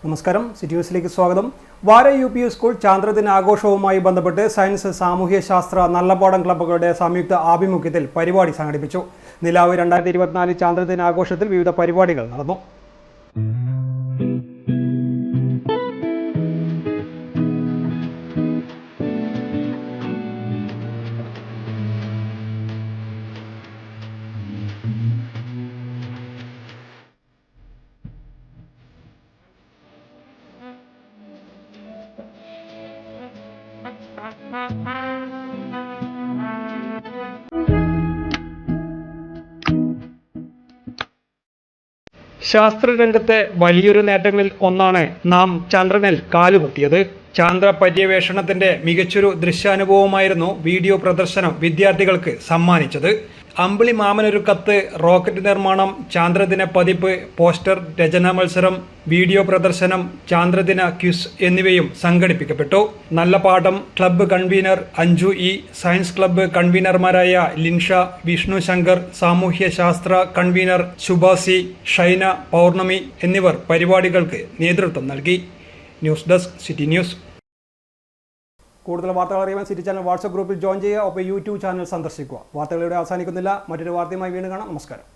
നമസ്കാരം, സിറ്റി ന്യൂസിലേക്ക് സ്വാഗതം. വാര UP സ്കൂൾ ചാന്ദ്രദിന ആഘോഷവുമായി ബന്ധപ്പെട്ട് സയൻസ്, സാമൂഹ്യശാസ്ത്ര, നല്ലപാഠം ക്ലബ്ബുകളുടെ സംയുക്ത ആഭിമുഖ്യത്തിൽ പരിപാടി സംഘടിപ്പിച്ചു. നിലാവ് 2024 ചാന്ദ്രദിന ആഘോഷത്തിൽ വിവിധ പരിപാടികൾ നടന്നു. ശാസ്ത്രരംഗത്തെ വലിയൊരു നേട്ടങ്ങളിൽ ഒന്നാണ് നാം ചന്ദ്രനിൽ കാലുകുത്തിയത്. ചാന്ദ്ര പര്യവേഷണത്തിന്റെ മികച്ചൊരു ദൃശ്യാനുഭവമായിരുന്നു വീഡിയോ പ്രദർശനം വിദ്യാർത്ഥികൾക്ക് സമ്മാനിച്ചത്. അമ്പിളി മാമനൊരു കത്ത്, റോക്കറ്റ് നിർമ്മാണം, ചാന്ദ്രദിന പതിപ്പ്, പോസ്റ്റർ രചനാ മത്സരം, വീഡിയോ പ്രദർശനം, ചാന്ദ്രദിന ക്വിസ് എന്നിവയും സംഘടിപ്പിക്കപ്പെട്ടു. നല്ല പാഠം club convener Anju E, science club കൺവീനർമാരായ ലിൻഷ, വിഷ്ണു ശങ്കർ, സാമൂഹ്യശാസ്ത്ര കൺവീനർ ശുഭാസി, ഷൈന, പൗർണമി എന്നിവർ പരിപാടികൾക്ക് നേതൃത്വം നൽകി. News desk, city news. കൂടുതൽ വാർത്തകൾ അറിയാൻ സിറ്റി ചാനൽ വാട്സ്ആപ്പ് ഗ്രൂപ്പിൽ ജോയിൻ ചെയ്യുക. ഒപ്പം YouTube ചാനൽ സന്ദർശിക്കുക. വാർത്തകൾ ഇവിടെ അവസാനിക്കുന്നില്ല. മറ്റൊരു വാർത്തയുമായി വീണ്ടും കാണാം. നമസ്കാരം.